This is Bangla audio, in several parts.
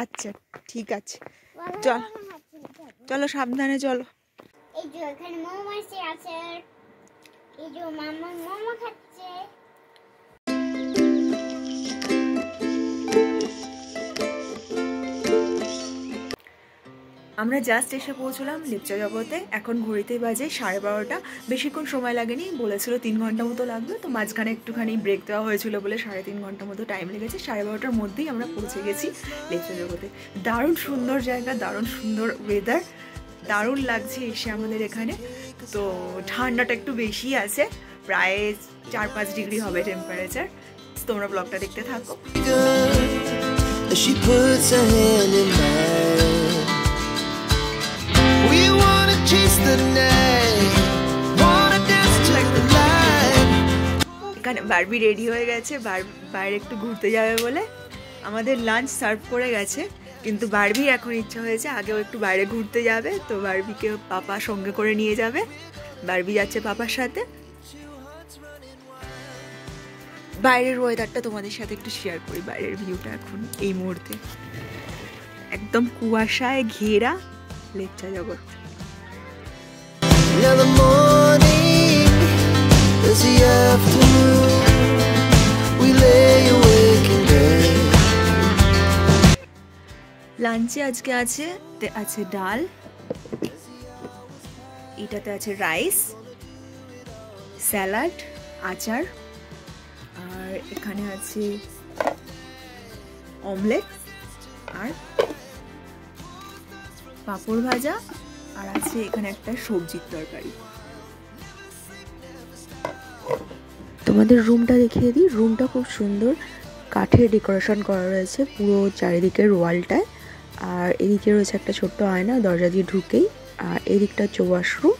আচ্ছা ঠিক আছে, চল চলো সাবধানে চলো। এই যে এখানে মৌমাছি আছে, এই যে মামা মোমো খাচ্ছে। আমরা জাস্ট এসে পৌঁছলাম লেপচা জগতে। এখন ঘড়িতে বাজে 12:30। বেশিক্ষণ সময় লাগেনি, বলেছিল 3 ঘন্টা মতো লাগবে, তো মাঝখানে একটুখানি ব্রেক দেওয়া হয়েছিল বলে 3.5 ঘন্টা মতো টাইম লেগেছে। 12:30টার মধ্যেই আমরা পৌঁছে গেছি লেপচা জগতে। দারুণ সুন্দর জায়গা, দারুণ সুন্দর ওয়েদার, দারুণ লাগছে এসে আমাদের এখানে। তো ঠান্ডাটা একটু বেশি আছে, প্রায় 4-5 ডিগ্রি হবে টেম্পারেচার। তোমরা ব্লগটা দেখতে থাকো। এখানে বারবি রেডি হয়ে গেছে, বাইরে একটু ঘুরতে যাবে বলে। আমাদের লাঞ্চ সার্ভ করে গেছে, কিন্তু বারবির এখন ইচ্ছা হয়েছে আগেও একটু বাইরে ঘুরতে যাবে, তো বারবিকে পাপা সঙ্গে করে নিয়ে যাবে। বারবি যাচ্ছে পাপার সাথে। বাইরের ওয়েদারটা তোমাদের সাথে একটু শেয়ার করি। বাইরের ভিউটা এখন এই মুহূর্তে একদম কুয়াশায় ঘেরা লেপচা জগৎ। লাঞ্চে আজকে আছে ডাল, এটাতে আছে রাইস, স্যালাড, আচার, আর এখানে আছে অমলেট আর পাঁপড় ভাজা, আর আছে এখানে একটা সবজির তরকারি। তোমাদের রুমটা দেখিয়ে দিই। রুমটা খুব সুন্দর, কাঠের ডেকোরেশন করা রয়েছে পুরো চারিদিকের ওয়ালটায়। আর এদিকে রয়েছে একটা ছোট্ট আয়না দরজা দিয়ে ঢুকেই, আর এদিকটা হচ্ছে ওয়াশরুম,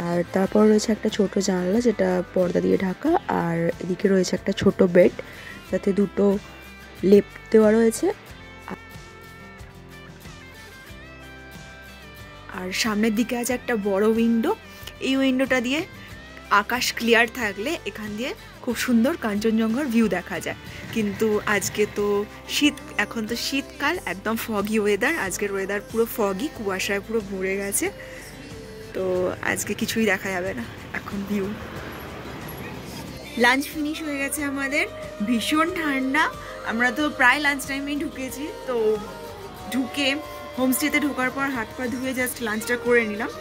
আর তারপর রয়েছে একটা ছোট জানলা যেটা পর্দা দিয়ে ঢাকা, আর এদিকে রয়েছে একটা ছোট বেড যাতে দুটো লেপ দেওয়া রয়েছে। আর সামনের দিকে আছে একটা বড় উইন্ডো। এই উইন্ডোটা দিয়ে আকাশ ক্লিয়ার থাকলে এখান দিয়ে খুব সুন্দর কাঞ্চনজঙ্ঘার ভিউ দেখা যায়। কিন্তু আজকে তো এখন তো শীতকাল, একদম ফগি ওয়েদার। আজকের ওয়েদার পুরো ফগি, কুয়াশায় পুরো ভরে গেছে, তো আজকে কিছুই দেখা যাবে না এখন ভিউ। লাঞ্চ ফিনিশ হয়ে গেছে আমাদের, ভীষণ ঠান্ডা। আমরা তো প্রায় লাঞ্চ টাইমেই ঢুকেছি, তো ঢুকে হোমস্টেতে ঢোকার পর হাত পা ধুয়ে জাস্ট লাঞ্চটা করে নিলাম।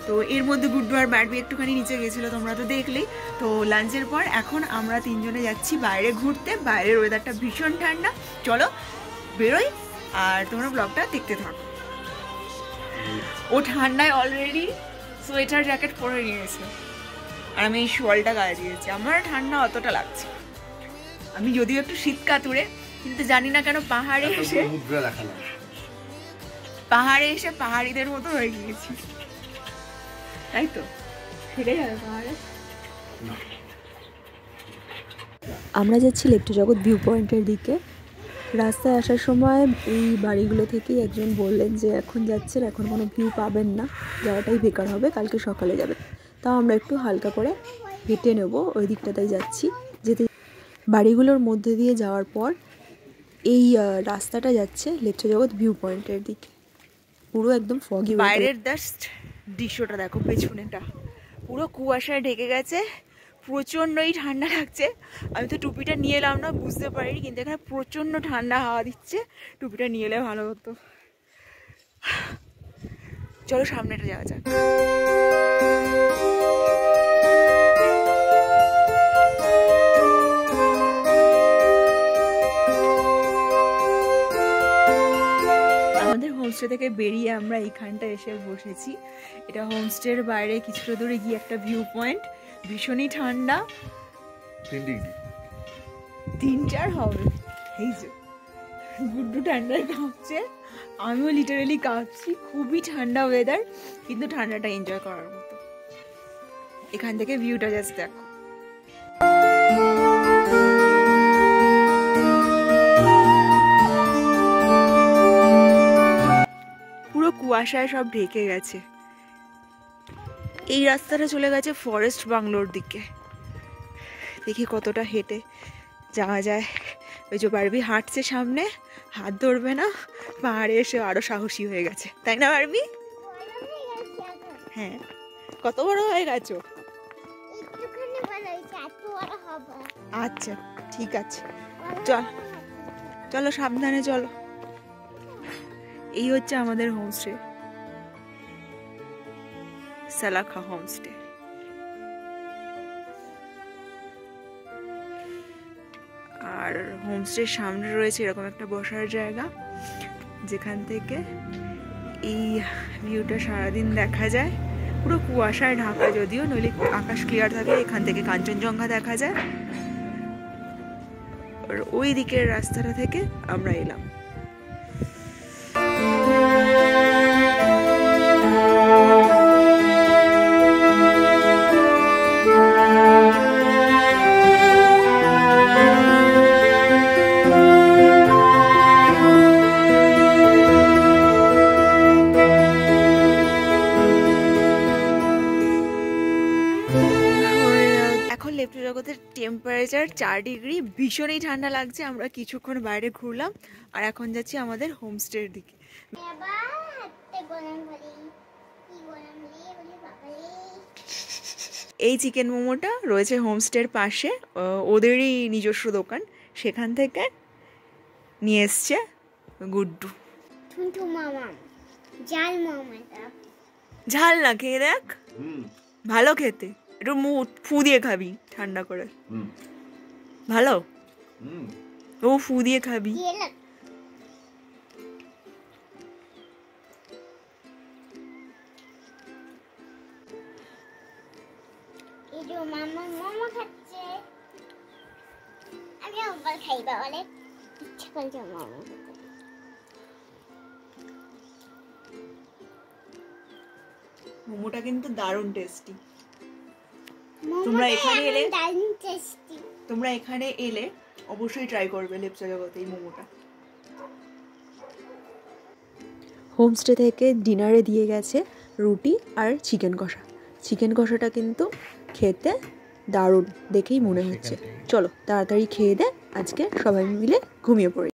তো এর মধ্যে গুড্ডু আর বারবি একটুখানি নিচে গেছিলো, তোমরা তো দেখলেই। তো লাঞ্চের পর এখন আমরা 3 জনে যাচ্ছি বাইরে ঘুরতে। বাইরের ওয়েদারটা ভীষণ ঠান্ডা, চলো বেরোই আর তোমরা ব্লগটা দেখতে থাকো। ও ঠান্ডায় অলরেডি সোয়েটার জ্যাকেট পরে নিয়েছে, আর আমি এই শোয়ালটা গায়ে দিয়েছি। আমার ঠান্ডা অতটা লাগছে, আমি যদিও একটু শীত কাতুরে, কিন্তু জানি না কেন পাহাড়ে এসে পাহাড়িদের মতো হয়ে গিয়েছি, তাই তো ফিরে যাবে পাহাড়ে। আমরা যাচ্ছি লেপচা জগৎ ভিউ পয়েন্টের দিকে। রাস্তায় আসার সময় এই বাড়িগুলো থেকেই একজন বললেন যে এখন যাচ্ছেন, এখন কোনো ভিউ পাবেন না, যাওয়াটাই বেকার হবে, কালকে সকালে যাবেন। তাও আমরা একটু হালকা করে হেঁটে নেব, ওই দিকটাতেই যাচ্ছি। যেতে বাড়িগুলোর মধ্যে দিয়ে যাওয়ার পর এই রাস্তাটা যাচ্ছে লেপচা জগৎ ভিউ পয়েন্টের দিকে। পুরো একদম ফগি। বাইরের জাস্ট দৃশ্যটা দেখো, পেছনেটা পুরো কুয়াশায় ঢেকে গেছে, প্রচণ্ডই ঠান্ডা লাগছে। আমি তো টুপিটা নিয়ে এলাম না, বুঝতে পারিনি, কিন্তু এখানে প্রচণ্ড ঠান্ডা হাওয়া দিচ্ছে। টুপিটা নিয়ে এলে ভালো হতো। চলো সামনেটা যাওয়া যাক। আমাদের হোমস্টে থেকে বেরিয়ে আমরা এইখানটা এসে বসেছি। এটা হোমস্টের বাইরে কিছুটা দূরে গিয়ে একটা ভিউ পয়েন্ট, ভীষণই ঠান্ডা, 3-4 হবে। এই যে গুড্ডু ঠান্ডায় কাঁপছে, আমিও লিটারেলি কাঁপছি। খুবই ঠান্ডা ওয়েদার, কিন্তু ঠান্ডাটা এনজয় করার মতো। এখান থেকে ভিউটা জাস্ট দেখো। পুরো কুয়াশায় সব ঢেকে গেছে। এই রাস্তাটা চলে গেছে ফরেস্ট বাংলোর দিকে। দেখি কতটা হেঁটে যাওয়া যায়। ওই যে বারবি হাঁটছে সামনে, হাত ধরবে না, পাহাড়ে এসে আরো সাহসী হয়ে গেছে, তাই না বারবি? হ্যাঁ, কত বড় হয়ে গেছো? আচ্ছা ঠিক আছে, চল চলো সাবধানে চলো। এই হচ্ছে আমাদের হোমস্টে, সালাখা হোমস্টে। আর হোমস্টের সামনে রয়েছে এরকম একটা বসার জায়গা, যেখান থেকে এই ভিউটা সারাদিন দেখা যায়। পুরো কুয়াশায় ঢাকা, যদিও নইলে আকাশ ক্লিয়ার থাকে, এখান থেকে কাঞ্চনজঙ্ঘা দেখা যায়। আর ওই দিকের রাস্তাটা থেকে আমরা এলাম। লেপ্ট জগতের টেম্পারেচার 4 ডিগ্রি, ভীষণই ঠান্ডা লাগছে। আমরা কিছুক্ষণ বাইরে ঘুরলাম আর এখন যাচ্ছি আমাদের হোমস্টের দিকে। এই চিকেন মোমোটা রয়েছে হোমস্টের পাশে, ওদেরই নিজস্ব দোকান, সেখান থেকে নিয়ে এসছে গুড্ডু। ঝাল না, খেয়ে দেখ, ভালো খেতে, একটু ফু দিয়ে খাবি ঠান্ডা করে, ভালো। ও ফু দিয়ে খাবি। মোমোটা কিন্তু দারুণ টেস্টি। তোমরা এখানে এলে অবশ্যই ট্রাই করবে লেপ্ট জগতে এই মোমোটা। হোমস্টে থেকে ডিনারে দিয়ে গেছে রুটি আর চিকেন কষা। চিকেন কষাটা কিন্তু খেতে দারুণ দেখেই মনে হচ্ছে। চলো তাড়াতাড়ি খেয়ে দে, আজকে সবাই মিলে ঘুমিয়ে পড়ি।